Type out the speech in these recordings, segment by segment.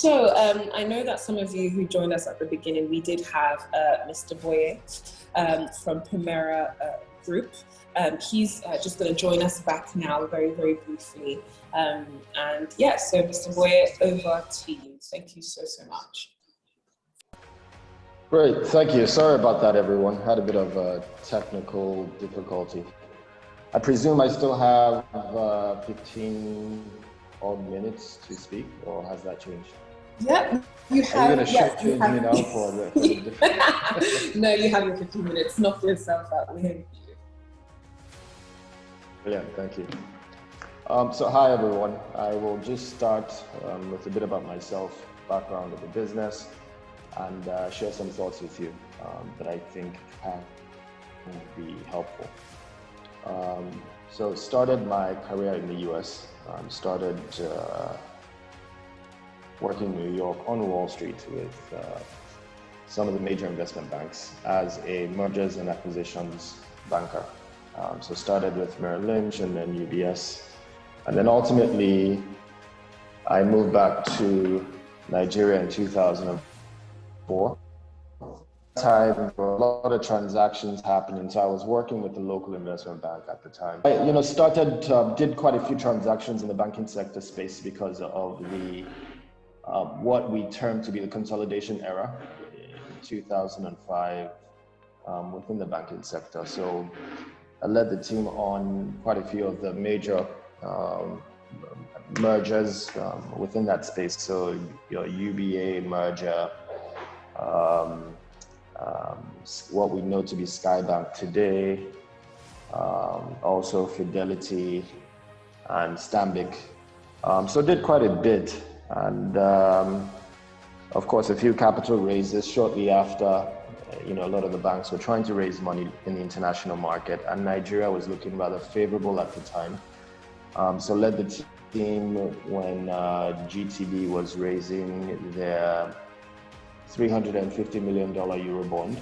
I know that some of you who joined us at the beginning, we did have Mr. Boye from Primera Group. He's just going to join us back now very, very briefly. So Mr. Boye, over to you. Thank you so much. Great, thank you. Sorry about that, everyone. Had a bit of technical difficulty. I presume I still have 15 odd minutes to speak, or has that changed? Yeah, you have. Are you going to shortchange me now for the different... No, you have your 15 minutes. Knock yourself out. We're here with you. Brilliant, thank you. So hi, everyone. I will just start with a bit about myself, background of the business, and share some thoughts with you that I think can be helpful. So started my career in the US, started working in New York on Wall Street with some of the major investment banks as a mergers and acquisitions banker. So started with Merrill Lynch and then UBS. And then ultimately, I moved back to Nigeria in 2004. Time a lot of transactions happening, so I was working with the local investment bank at the time. I did quite a few transactions in the banking sector space because of the what we termed to be the consolidation era in 2005 within the banking sector. So I led the team on quite a few of the major mergers within that space. So your UBA merger, what we know to be Skybank today, also Fidelity and Stanbic. So did quite a bit, and of course a few capital raises shortly after. A lot of the banks were trying to raise money in the international market, and Nigeria was looking rather favorable at the time. So led the team when GTB was raising their $350 million Euro bond,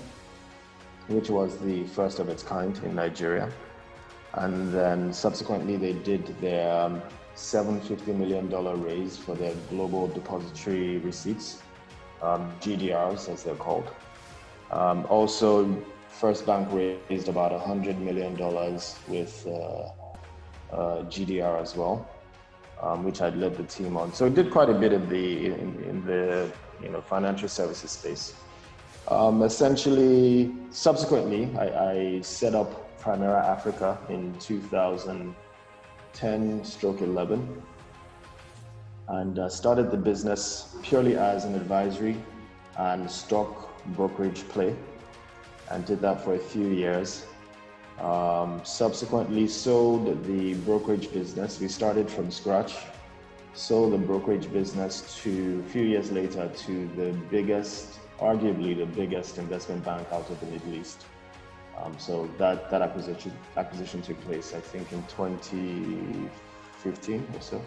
which was the first of its kind in Nigeria. And then subsequently they did their $750 million raise for their global depository receipts, GDRs as they're called. Also, First Bank raised about $100 million with GDR as well, which I'd led the team on. So I did quite a bit of in the financial services space. Essentially, subsequently, I set up Primera Africa in 2010/11 and started the business purely as an advisory and stock brokerage play, and did that for a few years. Subsequently sold the brokerage business. We started from scratch, sold the brokerage business a few years later to the biggest, arguably the biggest investment bank out of the Middle East. So that acquisition took place, I think, in 2015 or so.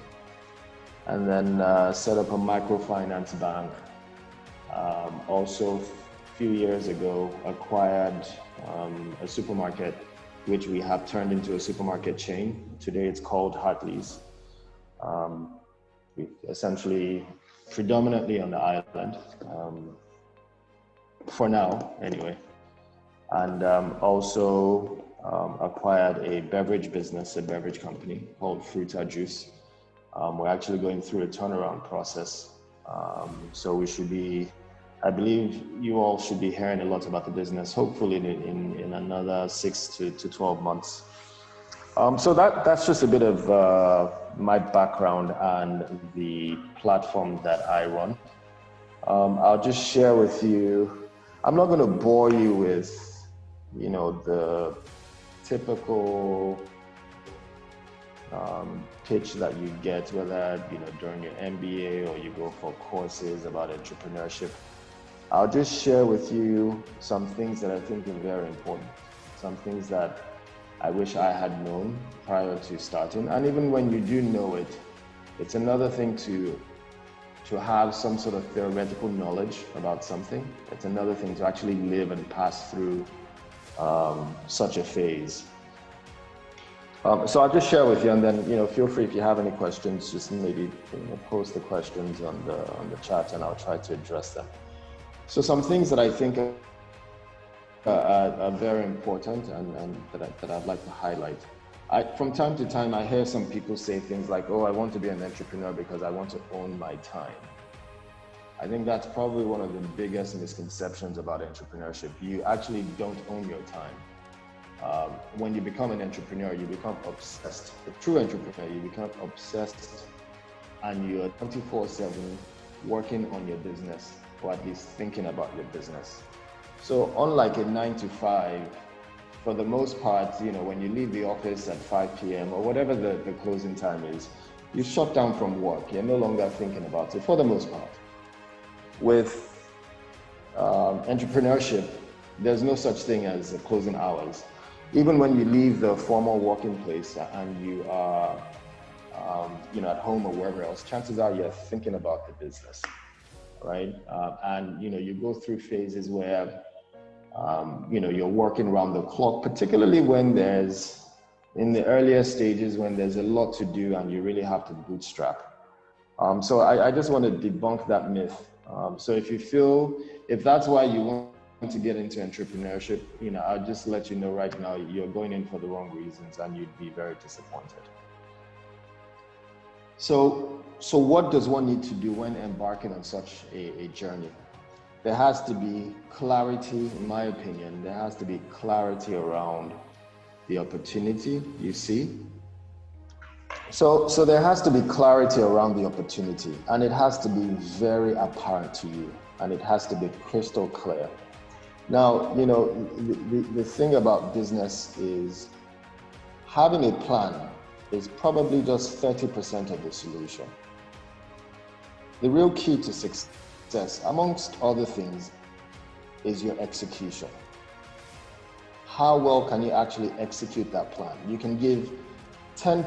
And then set up a microfinance bank. Also, a few years ago, acquired a supermarket, which we have turned into a supermarket chain. Today it's called Hartley's. Essentially, predominantly on the island, for now anyway. And also acquired a beverage business, a beverage company called Fruta Juice. We're actually going through a turnaround process. So we should be, I believe you all should be hearing a lot about the business, hopefully in another 6 to 12 months. So that's just a bit of my background and the platform that I run. I'll just share with you, I'm not going to bore you with, the typical pitch that you get, whether, during your MBA or you go for courses about entrepreneurship. I'll just share with you some things that I think are very important, some things that I wish I had known prior to starting. And even when you do know it, it's another thing to have some sort of theoretical knowledge about something. It's another thing to actually live and pass through such a phase. So I'll just share with you, and then feel free if you have any questions, just maybe post the questions on the chat, and I'll try to address them. So some things that I think are very important and that I'd like to highlight. From time to time, I hear some people say things like, "Oh, I want to be an entrepreneur because I want to own my time." I think that's probably one of the biggest misconceptions about entrepreneurship. You actually don't own your time. When you become an entrepreneur, you become obsessed. A true entrepreneur, you become obsessed, and you're 24/7 working on your business, or at least thinking about your business. So unlike a 9 to 5, for the most part, when you leave the office at 5 p.m. or whatever the closing time is, you shut down from work. You're no longer thinking about it for the most part. With entrepreneurship, there's no such thing as closing hours. Even when you leave the formal working place and you are, at home or wherever else, chances are you're thinking about the business, right? And you go through phases where, you're working around the clock, particularly when in the earlier stages, when there's a lot to do and you really have to bootstrap. So I just want to debunk that myth. So if that's why you want to get into entrepreneurship, I'll just let you know right now, you're going in for the wrong reasons and you'd be very disappointed. So what does one need to do when embarking on such a journey? There has to be clarity, in my opinion, there has to be clarity around the opportunity you see. So there has to be clarity around the opportunity, and it has to be very apparent to you, and it has to be crystal clear. Now, the thing about business is having a plan is probably just 30% of the solution. The real key to success, amongst other things, is your execution. How well can you actually execute that plan? You can give 10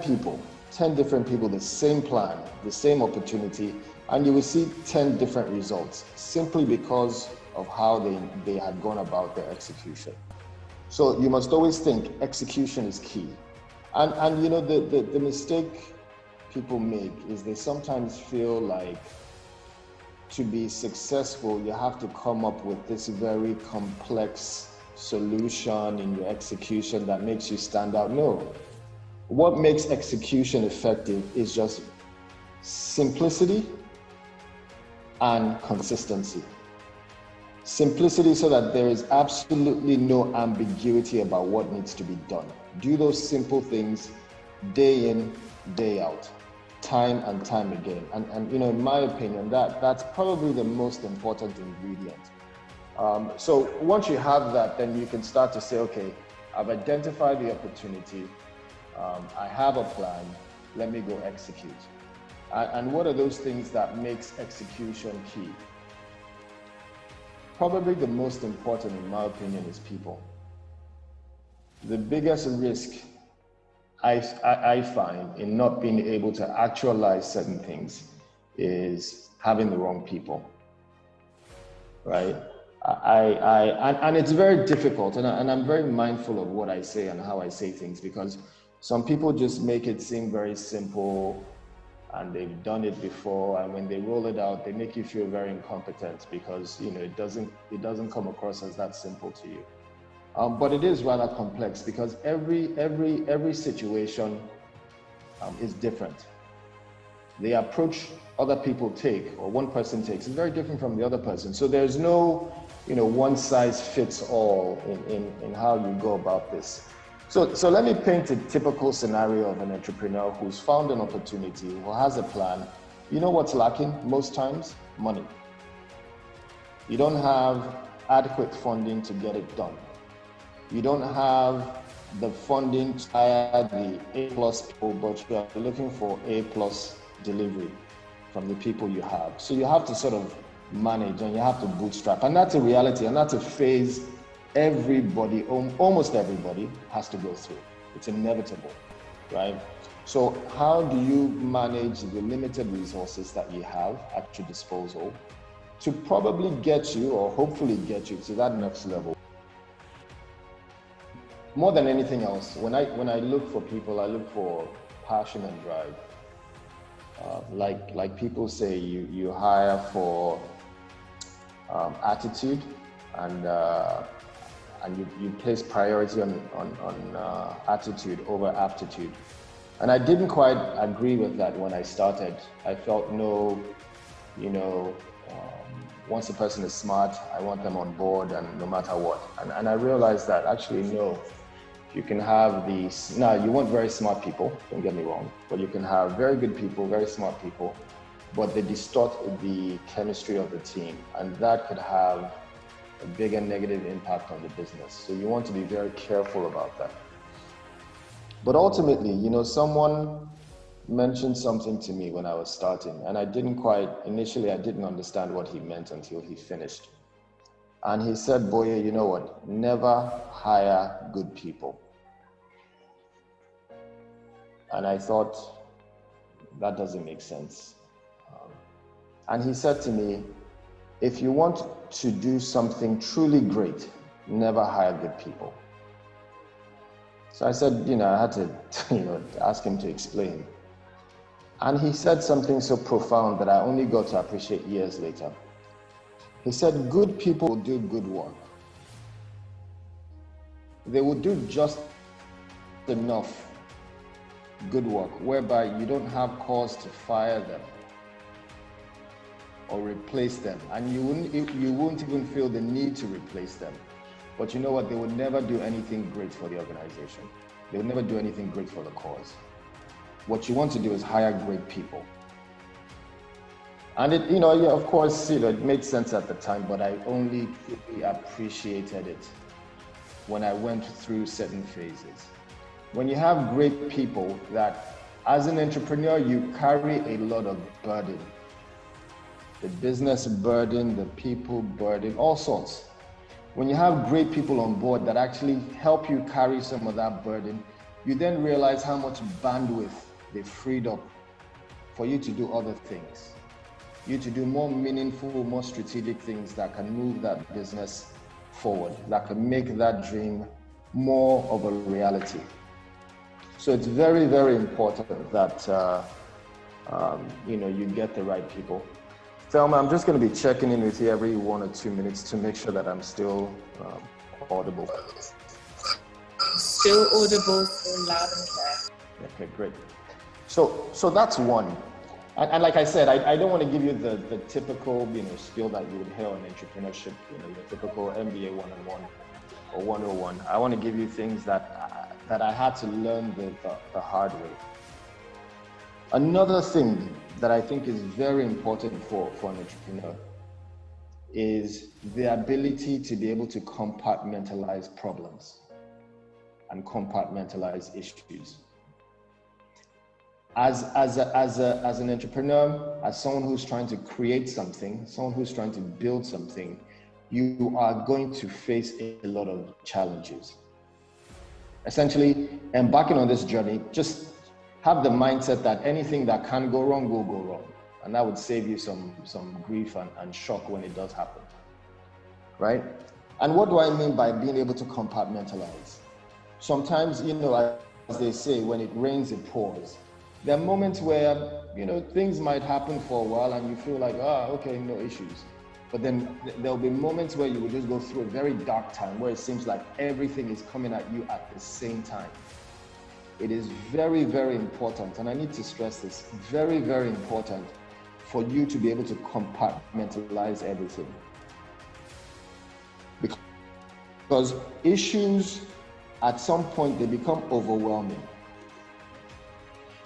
different people the same plan, the same opportunity, and you will see 10 different results simply because of how they had gone about their execution. So you must always think execution is key. And the mistake people make is they sometimes feel like to be successful, you have to come up with this very complex solution in your execution that makes you stand out. No. What makes execution effective is just simplicity and consistency. Simplicity so that there is absolutely no ambiguity about what needs to be done. Do those simple things day in, day out, time and time again. And in my opinion, that's probably the most important ingredient. So once you have that, then you can start to say, okay, I've identified the opportunity. I have a plan, let me go execute. And what are those things that makes execution key? Probably the most important, in my opinion, is people. The biggest risk I find in not being able to actualize certain things is having the wrong people, right? And it's very difficult, and I'm very mindful of what I say and how I say things, because some people just make it seem very simple and they've done it before, and when they roll it out, they make you feel very incompetent because it doesn't come across as that simple to you. But it is rather complex because every situation is different. The approach other people take or one person takes is very different from the other person. So there's no one size fits all in how you go about this. So let me paint a typical scenario of an entrepreneur who's found an opportunity, who has a plan. You know what's lacking most times? Money. You don't have adequate funding to get it done. You don't have the funding to hire the A+ people, but you are looking for A+ delivery from the people you have. So you have to sort of manage and you have to bootstrap. And that's a reality, and that's a phase everybody, almost everybody, has to go through. It's inevitable, right? So how do you manage the limited resources that you have at your disposal to probably get you, or hopefully get you, to that next level? more than anything else, when I look for people, I look for passion and drive. Like people say, you hire for attitude, and you place priority on attitude over aptitude. And I didn't quite agree with that when I started. I felt once a person is smart, I want them on board, and no matter what. And I realized that actually, no, you can have these, now you want very smart people, don't get me wrong, but you can have very good people, very smart people, but they distort the chemistry of the team, and that could have a bigger negative impact on the business. So you want to be very careful about that. But ultimately, someone mentioned something to me when I was starting, and initially I didn't understand what he meant until he finished. And he said, Boye, you know what? Never hire good people. And I thought, that doesn't make sense. And he said to me, if you want to do something truly great, never hire good people. So I said, I had to, ask him to explain. And he said something so profound that I only got to appreciate years later. He said, good people will do good work. They will do just enough good work whereby you don't have cause to fire them or replace them. And you won't even feel the need to replace them. But you know what? They will never do anything great for the organization. They will never do anything great for the cause. What you want to do is hire great people. And it, of course, it made sense at the time, but I only really appreciated it when I went through certain phases. When you have great people that, as an entrepreneur, you carry a lot of burden. The business burden, the people burden, all sorts. When you have great people on board that actually help you carry some of that burden, you then realize how much bandwidth they freed up for you to do other things. You to do more meaningful, more strategic things that can move that business forward, that can make that dream more of a reality. So it's very, very important that you get the right people. Thelma, I'm just going to be checking in with you every 1 or 2 minutes to make sure that I'm still audible. Still audible, still loud and clear. Okay, great. So that's one. And like I said, I don't want to give you the typical skill that you would hear on entrepreneurship, your typical MBA 101 or 101. I want to give you things that I had to learn the hard way. Another thing that I think is very important for an entrepreneur is the ability to be able to compartmentalize problems and compartmentalize issues. As an entrepreneur, as someone who's trying to create something, someone who's trying to build something, you are going to face a lot of challenges. Essentially, embarking on this journey, just have the mindset that anything that can go wrong will go wrong. And that would save you some grief and shock when it does happen, right? And what do I mean by being able to compartmentalize? Sometimes, as they say, when it rains, it pours. There are moments where, things might happen for a while and you feel like, okay, no issues. But then there'll be moments where you will just go through a very dark time where it seems like everything is coming at you at the same time. It is very, very important, and I need to stress this, very, very important for you to be able to compartmentalize everything. Because issues, at some point, they become overwhelming.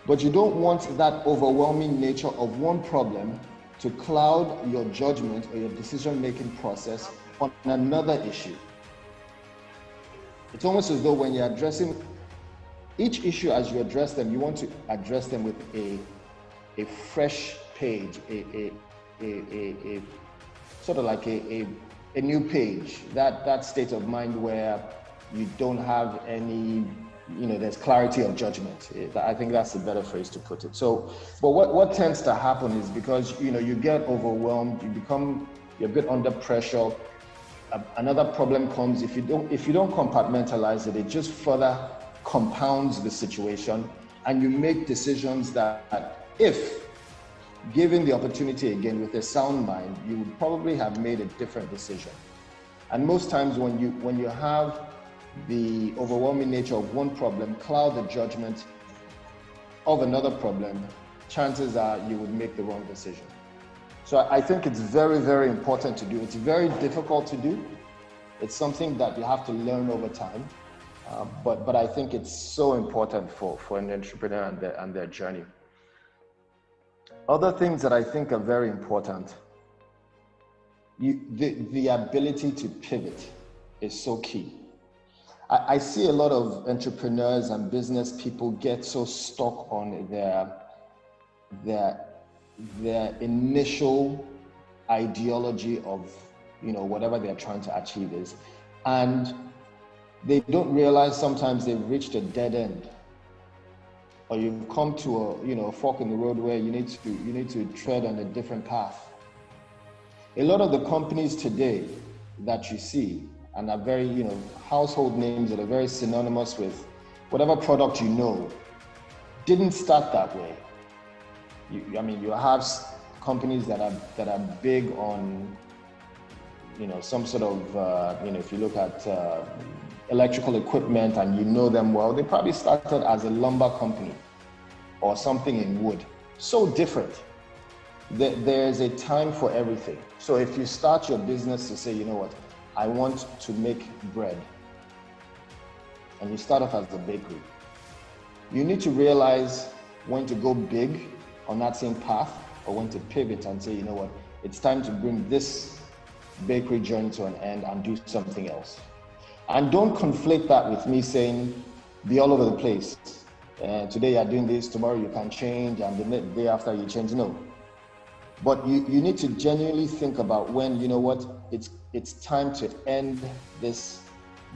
But you don't want that overwhelming nature of one problem to cloud your judgment or your decision-making process on another issue. It's almost as though when you're addressing each issue, as you address them, you want to address them with a fresh page, a sort of like a new page, that state of mind where you don't have any, there's clarity of judgment. I think that's a better phrase to put it. So, but what tends to happen is because, you get overwhelmed, you're a bit under pressure, another problem comes if you don't compartmentalize it. It just further compounds the situation, and you make decisions that, if given the opportunity again with a sound mind, you would probably have made a different decision. And most times when you have the overwhelming nature of one problem cloud the judgment of another problem, chances are you would make the wrong decision. So I think it's very, very important to do. It's very difficult to do. It's something that you have to learn over time. But I think it's so important for an entrepreneur and their journey. Other things that I think are very important, the ability to pivot is so key. I see a lot of entrepreneurs and business people get so stuck on their initial ideology of whatever they're trying to achieve is, and they don't realize sometimes they've reached a dead end, or you've come to a fork in the road where you need to tread on a different path. A lot of the companies today that you see and are very household names that are very synonymous with whatever product didn't start that way. You have companies that are big on some sort of if you look at electrical equipment and them well, they probably started as a lumber company or something in wood. So different. There's a time for everything. So if you start your business to say, I want to make bread, and you start off as a bakery, you need to realize when to go big on that same path or when to pivot and say, it's time to bring this bakery journey to an end and do something else. And don't conflate that with me saying, be all over the place. Today you're doing this, tomorrow you can change, and the day after you change. No. But you need to genuinely think about when, it's time to end this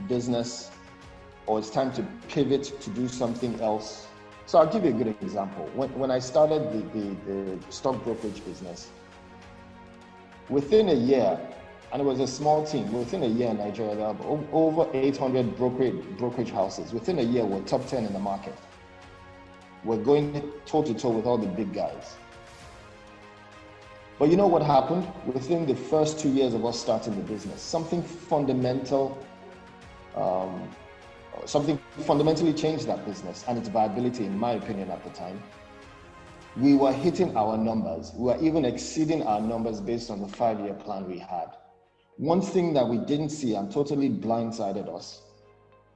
business, or it's time to pivot to do something else. So I'll give you a good example. When I started the stock brokerage business, within a year, and it was a small team, within a year in Nigeria, there were over 800 brokerage houses. Within a year, we're top 10 in the market. We're going toe to toe with all the big guys. But you know what happened? Within the first 2 years of us starting the business, something fundamentally changed that business and its viability, in my opinion, at the time. We were hitting our numbers. We were even exceeding our numbers based on the 5-year plan we had. One thing that we didn't see and totally blindsided us,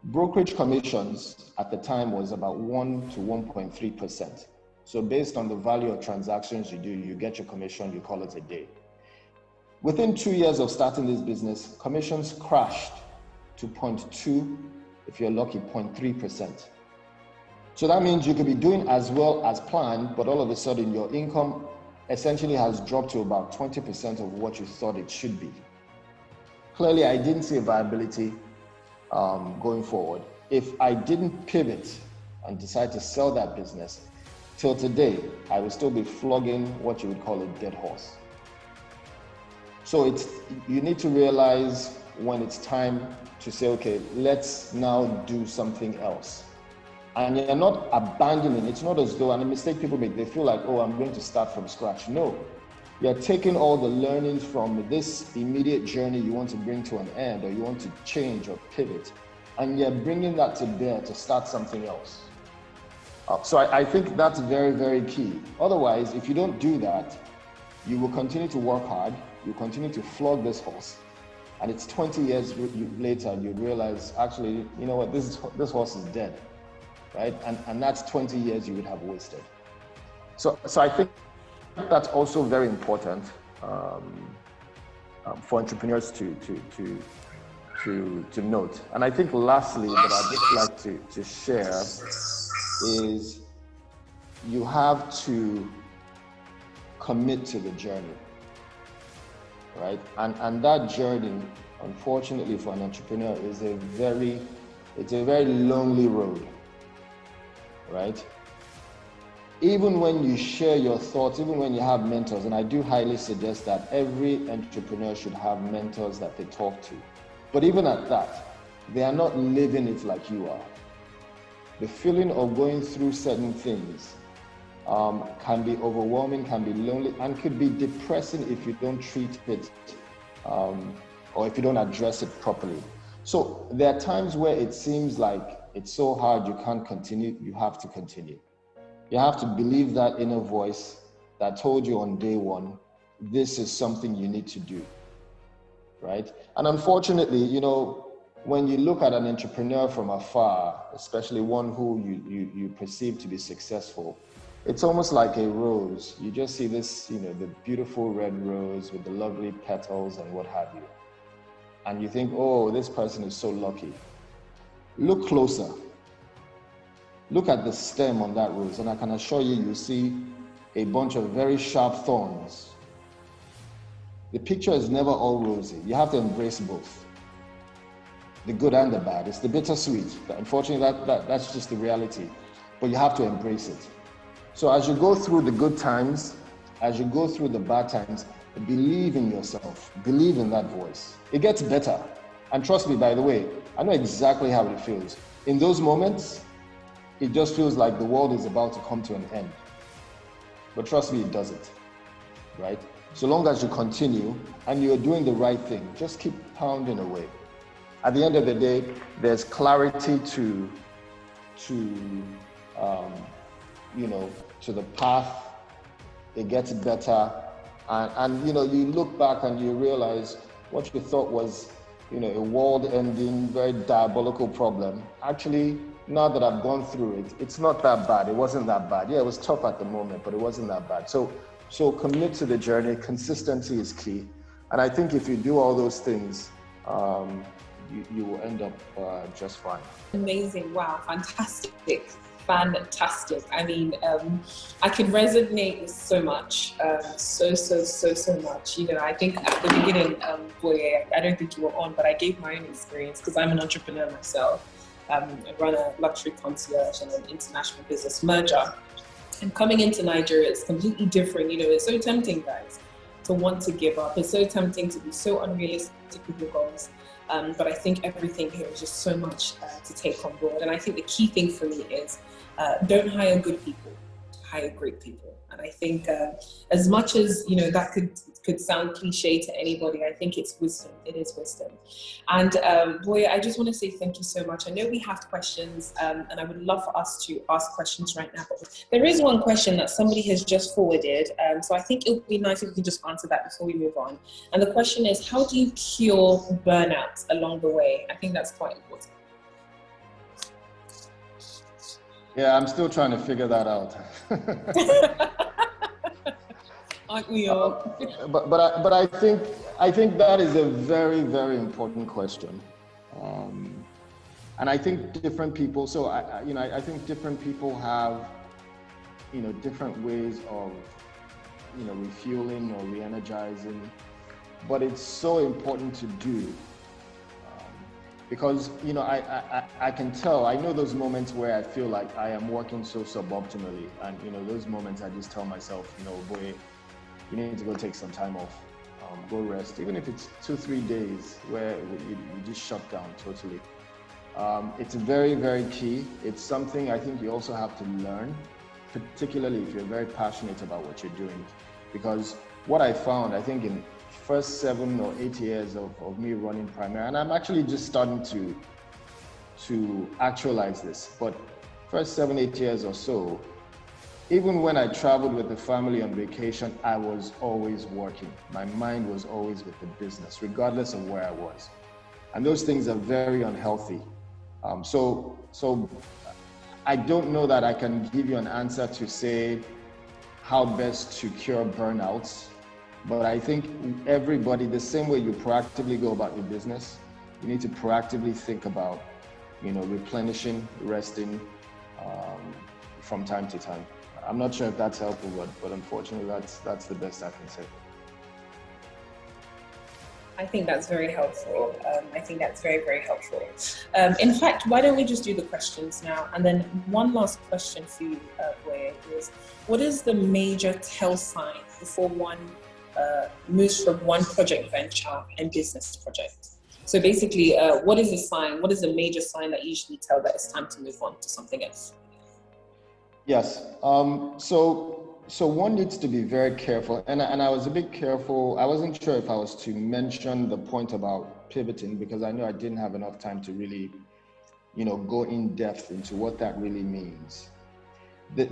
brokerage commissions at the time was about 1 to 1.3%. So based on the value of transactions you do, you get your commission, you call it a day. Within 2 years of starting this business, commissions crashed to 0.2, if you're lucky, 0.3%. So that means you could be doing as well as planned, but all of a sudden your income essentially has dropped to about 20% of what you thought it should be. Clearly, I didn't see a viability going forward. If I didn't pivot and decide to sell that business, till today, I would still be flogging what you would call a dead horse. So you need to realize when it's time to say, okay, let's now do something else. And you're not abandoning. It's not as though, and a mistake people make, they feel like, oh, I'm going to start from scratch. No, you're taking all the learnings from this immediate journey you want to bring to an end, or you want to change or pivot, and you're bringing that to bear to start something else. So I think that's very, very key. Otherwise, if you don't do that, you will continue to work hard, you continue to flog this horse, and it's 20 years later, you realize, actually, you know what, this horse is dead, right? And that's 20 years you would have wasted. So I think that's also very important for entrepreneurs to note. And I think lastly, that I'd just like to share is you have to commit to the journey, right? And that journey, unfortunately for an entrepreneur, is a very lonely road, right? Even when you share your thoughts, even when you have mentors, and I do highly suggest that every entrepreneur should have mentors that they talk to. But even at that, they are not living it like you are. The feeling of going through certain things can be overwhelming, can be lonely, and could be depressing if you don't treat it or if you don't address it properly. So there are times where it seems like it's so hard you can't continue. You have to continue. You have to believe that inner voice that told you on day one, this is something you need to do, right? And unfortunately, you know, when you look at an entrepreneur from afar, especially one who you perceive to be successful, it's almost like a rose. You just see this, you know, the beautiful red rose with the lovely petals and what have you. And you think, oh, this person is so lucky. Look closer. Look at the stem on that rose, and I can assure you, you see a bunch of very sharp thorns. The picture is never all rosy. You have to embrace both, the good and the bad. It's the bittersweet. Unfortunately, that's just the reality, but you have to embrace it. So as you go through the good times, as you go through the bad times, believe in yourself, believe in that voice. It gets better. And trust me, by the way, I know exactly how it feels. In those moments, it just feels like the world is about to come to an end. But trust me, it doesn't, right? So long as you continue and you're doing the right thing, just keep pounding away. At the end of the day, there's clarity to the path. It gets better. And you know, you look back and you realize what you thought was, you know, a world-ending, very diabolical problem. Actually, now that I've gone through it, it's not that bad. It wasn't that bad. Yeah, it was tough at the moment, but it wasn't that bad. So commit to the journey. Consistency is key. And I think if you do all those things, you will end up just fine. Amazing. Wow. Fantastic. Fantastic. I mean, I can resonate with so much, so much. You know, I think at the beginning, Boye, I don't think you were on, but I gave my own experience because I'm an entrepreneur myself. I run a luxury concierge and an international business merger. And coming into Nigeria, it's completely different. You know, it's so tempting, guys, to want to give up. It's so tempting to be so unrealistic with your goals. But I think everything here is just so much to take on board. And I think the key thing for me is don't hire good people, hire great people. And I think as much as, you know, that could sound cliche to anybody, I think it's wisdom. It is wisdom. And Boye, I just want to say thank you so much. I know we have questions and I would love for us to ask questions right now. But there is one question that somebody has just forwarded. So I think it would be nice if we can just answer that before we move on. And the question is, how do you cure burnouts along the way? I think that's quite important. Yeah, I'm still trying to figure that out. Aren't we all? But I think that is a very, very important question, and I think different people. So I think different people have, you know, different ways of, you know, refueling or re-energizing. But it's so important to do. Because, you know, I can tell, I know those moments where I feel like I am working so suboptimally. And, you know, those moments I just tell myself, you know, boy, you need to go take some time off, go rest. Even if it's 2-3 days where you just shut down totally. It's very, very key. It's something I think you also have to learn, particularly if you're very passionate about what you're doing. Because what I found, I think in first 7 or 8 years of me running Primera, and I'm actually just starting to actualize this, but first 7-8 years or so, even when I traveled with the family on vacation, I was always working. My mind was always with the business, regardless of where I was. And those things are very unhealthy. So I don't know that I can give you an answer to say how best to cure burnouts. But I think everybody, the same way you proactively go about your business, you need to proactively think about, you know, replenishing, resting from time to time. I'm not sure if that's helpful, but unfortunately, that's the best I can say. I think that's very helpful. I think that's very, very helpful. In fact, why don't we just do the questions now? And then one last question for you, Boye, is what is the major tell sign before one moves from one project venture and business project? So basically, what is a sign? What is a major sign that you usually tell that it's time to move on to something else? Yes. So one needs to be very careful, and I was a bit careful. I wasn't sure if I was to mention the point about pivoting because I know I didn't have enough time to really, go in depth into what that really means. The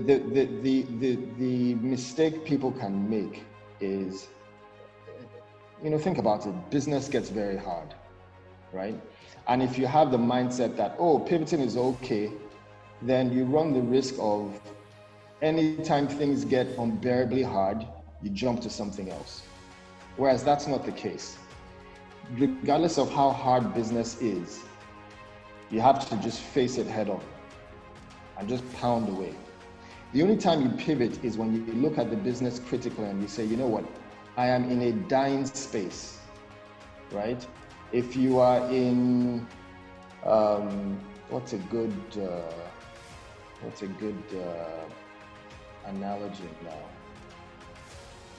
mistake people can make is, think about it. Business gets very hard, right? And if you have the mindset that, oh, pivoting is okay, then you run the risk of anytime things get unbearably hard, you jump to something else. Whereas that's not the case. Regardless of how hard business is, you have to just face it head on and just pound away. The only time you pivot is when you look at the business critically and you say, you know what, I am in a dying space, right? If you are in, what's a good analogy now?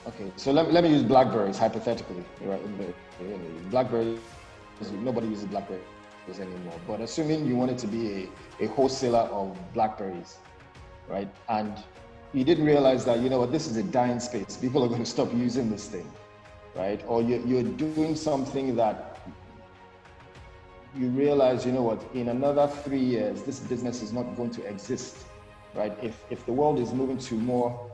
Okay, so let me use blackberries hypothetically, right? Blackberries, nobody uses blackberries anymore, but assuming you wanted to be a wholesaler of blackberries, right? And you didn't realize that, this is a dying space. People are going to stop using this thing, right? Or you're doing something that you realize, in another 3 years, this business is not going to exist, right? If the world is moving to more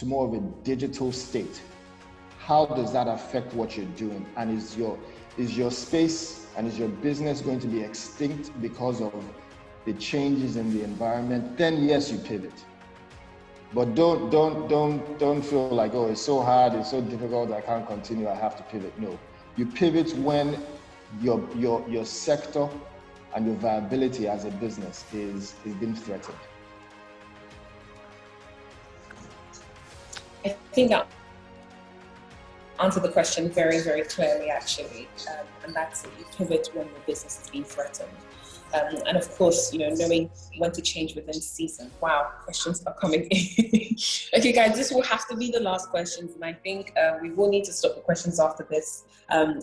of a digital state, how does that affect what you're doing? And is your space and is your business going to be extinct because of the changes in the environment? Then yes, you pivot. But don't feel like, oh, it's so hard, it's so difficult, I can't continue, I have to pivot. No, you pivot when your sector and your viability as a business is being threatened. I think that answered the question very, very clearly, actually. And that's it. You pivot when the business is being threatened. And of course, knowing when to change within season. Wow, questions are coming in. Okay, guys, this will have to be the last questions. And I think we will need to stop the questions after this,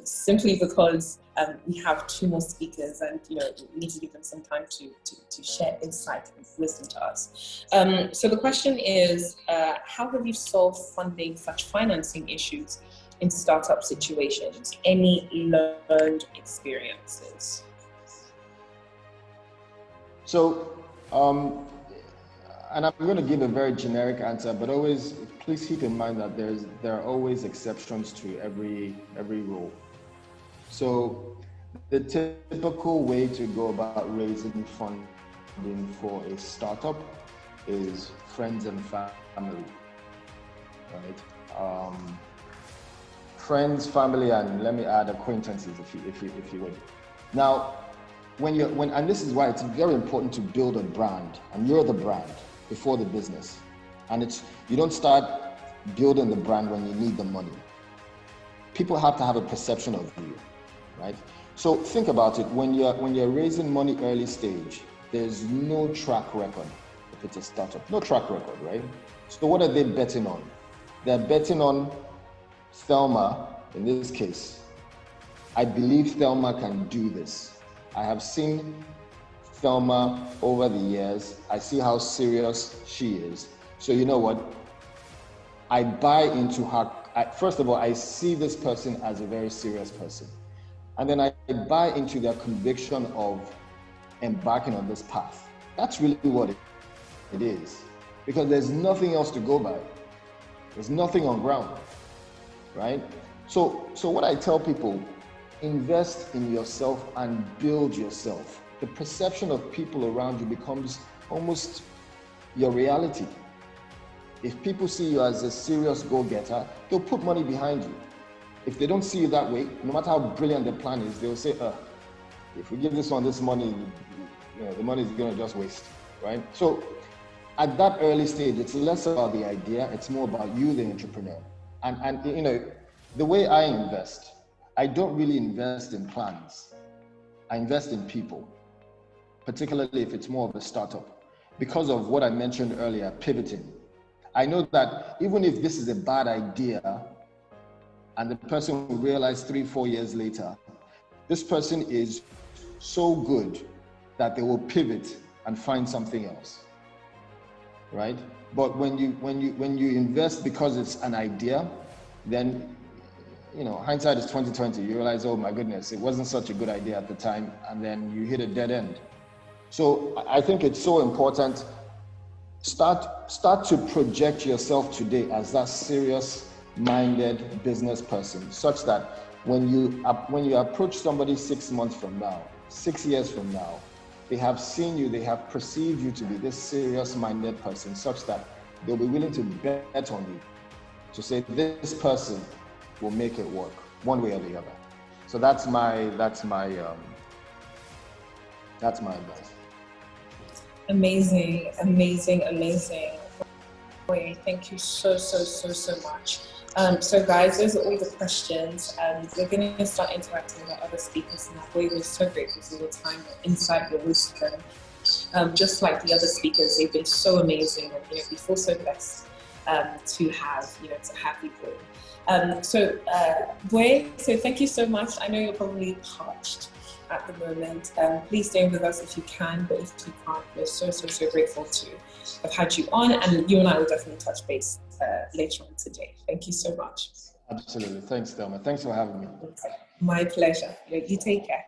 simply because we have 2 more speakers and, we need to give them some time to share insight and wisdom to us. So the question is, how have you solved financing issues in startup situations? Any learned experiences? So, and I'm going to give a very generic answer, but please keep in mind that there are always exceptions to every rule. So, the typical way to go about raising funding for a startup is friends and family, right? Friends, family, and let me add acquaintances, if you would. Now, and this is why it's very important to build a brand, and you're the brand before the business. And you don't start building the brand when you need the money. People have to have a perception of you, right? So think about it. When you're raising money early stage, there's no track record if it's a startup. No track record, right? So what are they betting on? They're betting on Thelma, in this case. I believe Thelma can do this. I have seen Thelma over the years. I see how serious she is. So you know what? I buy into her. First of all, I see this person as a very serious person. And then I buy into their conviction of embarking on this path. That's really what it is. Because there's nothing else to go by. There's nothing on ground, right? So what I tell people, invest in yourself and build yourself. The perception of people around you becomes almost your reality. If people see you as a serious go-getter, they'll put money behind you. If they don't see you that way, no matter how brilliant the plan is, they'll say, if we give this one this money, the money is going to just waste, right? So at that early stage, it's less about the idea, it's more about you, the entrepreneur. And the way I invest, I don't really invest in plans. I invest in people, particularly if it's more of a startup. Because of what I mentioned earlier, pivoting. I know that even if this is a bad idea and the person will realize 3-4 years later, this person is so good that they will pivot and find something else, right? But when you invest because it's an idea, then, you know, hindsight is 2020. You realize, oh my goodness, it wasn't such a good idea at the time, and then you hit a dead end. So I think it's so important. Start to project yourself today as that serious-minded business person, such that when you approach somebody 6 months from now, 6 years from now, they have seen you, they have perceived you to be this serious-minded person, such that they'll be willing to bet on you, to say this person will make it work one way or the other. So that's my advice. Amazing. Boye, thank you so much. So guys, those are all the questions. We're going to start interacting with other speakers now. Boye, we're so grateful for your time, your insight, your wisdom. Just like the other speakers, they've been so amazing, and we feel so blessed to have you, Boye. Boye, so thank you so much. I know you're probably parched at the moment. Please stay with us if you can, but if you can't, we're so grateful to have had you on, and you and I will definitely touch base later on today. Thank you so much. Absolutely. Thanks, Thelma. Thanks for having me. Okay. My pleasure. You take care.